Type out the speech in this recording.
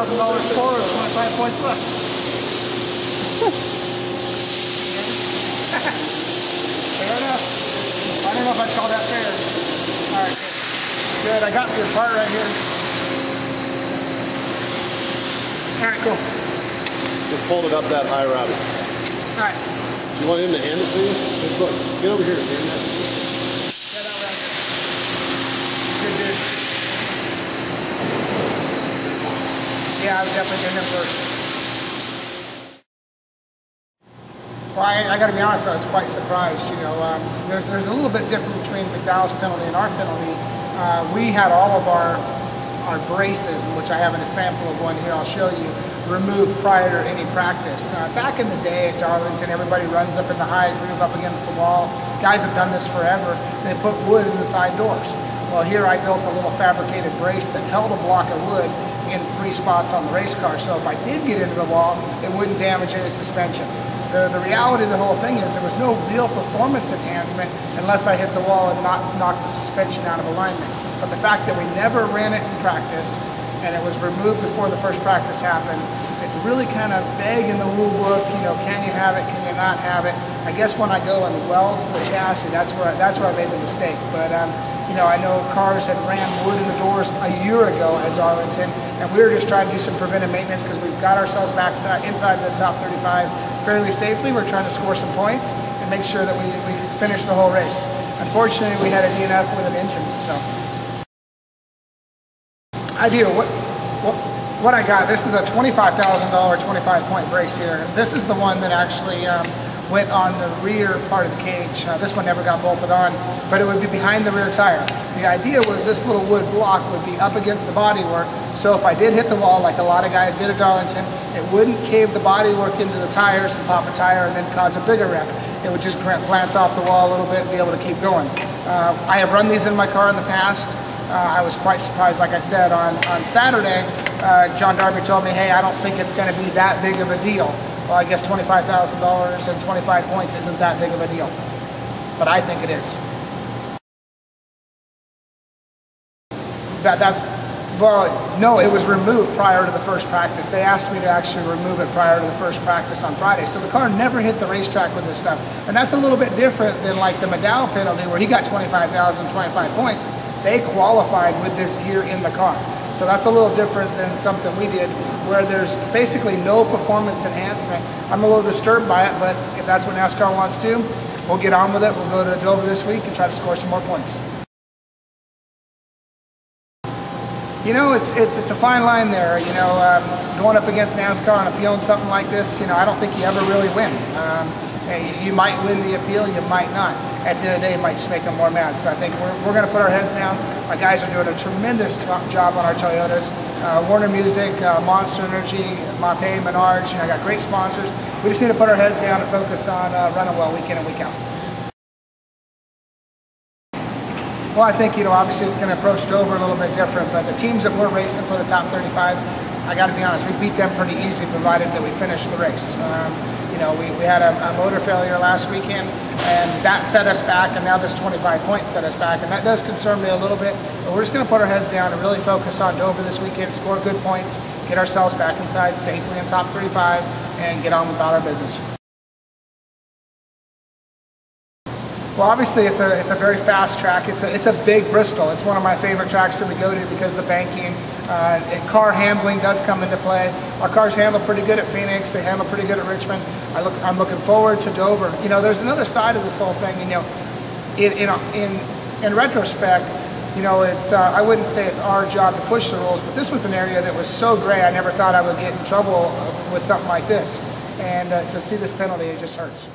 for with 25 points left. Fair enough. I don't know if I'd call that fair. All right, good. I got your part right here. All right, cool. Just hold it up that high, Robby. All right. Do you want him to hand it to you? Just look, get over here and hand that to you. Yeah, that right. Good, dude. Yeah, I would definitely get him first. Well, I got to be honest, I was quite surprised. You know, there's a little bit different between McDowell's penalty and our penalty. We had all of our braces, which I have an example of one here I'll show you, removed prior to any practice. Back in the day at Darlington, everybody runs up in the high groove up against the wall. Guys have done this forever. They put wood in the side doors. Well, here I built a little fabricated brace that held a block of wood in 3 spots on the race car. So if I did get into the wall, it wouldn't damage any suspension. The reality of the whole thing is there was no real performance enhancement unless I hit the wall and knocked the suspension out of alignment. But the fact that we never ran it in practice and it was removed before the first practice happened, it's really kind of vague in the rule book. You know, can you have it, can you not have it? I guess when I go and weld to the chassis, that's where I made the mistake. But you know, I know cars had ran wood in the doors a year ago at Darlington, and we were just trying to do some preventive maintenance because we've got ourselves back inside the top 35 fairly safely. We're trying to score some points and make sure that we finish the whole race. Unfortunately, we had a DNF with an engine, so. Idea, what I got, this is a $25,000 25-point brace here. This is the one that actually went on the rear part of the cage. This one never got bolted on, but it would be behind the rear tire. The idea was this little wood block would be up against the bodywork, so if I did hit the wall, like a lot of guys did at Darlington, it wouldn't cave the bodywork into the tires and pop a tire and then cause a bigger wreck. It would just glance off the wall a little bit and be able to keep going. I have run these in my car in the past. I was quite surprised, like I said, on Saturday, John Darby told me, hey, I don't think it's going to be that big of a deal. Well, I guess $25,000 and 25 points isn't that big of a deal, but I think it is. Well, no, it was removed prior to the first practice. They asked me to actually remove it prior to the first practice on Friday, so the car never hit the racetrack with this stuff. And that's a little bit different than like the McDowell penalty where he got 25,000, 25 points. They qualified with this gear in the car. So that's a little different than something we did where there's basically no performance enhancement. I'm a little disturbed by it, but if that's what NASCAR wants to, we'll get on with it. We'll go to Dover this week and try to score some more points. You know, it's a fine line there. You know, going up against NASCAR and appealing something like this, you know, I don't think you ever really win. You might win the appeal, you might not. At the end of the day, it might just make them more mad. So I think we're going to put our heads down. My guys are doing a tremendous job on our Toyotas. Warner Music, Monster Energy, Mapei, Menards. You know, I got great sponsors. We just need to put our heads down and focus on running well week in and week out. Well, I think, you know, obviously it's going to approach Dover a little bit different, but the teams that we're racing for the top 35, I got to be honest, we beat them pretty easy provided that we finish the race. You know, we had a motor failure last weekend, and that set us back, and now this 25 points set us back, and that does concern me a little bit, but we're just going to put our heads down and really focus on Dover this weekend, score good points, get ourselves back inside safely in top 35, and get on about our business. Well, obviously it's a very fast track. It's a big Bristol. It's one of my favorite tracks that we go to because the banking, car handling does come into play. Our cars handle pretty good at Phoenix. They handle pretty good at Richmond. I'm looking forward to Dover. You know, there's another side of this whole thing. You know, in retrospect, you know, it's I wouldn't say it's our job to push the rules, but this was an area that was so gray. I never thought I would get in trouble with something like this. And to see this penalty, it just hurts.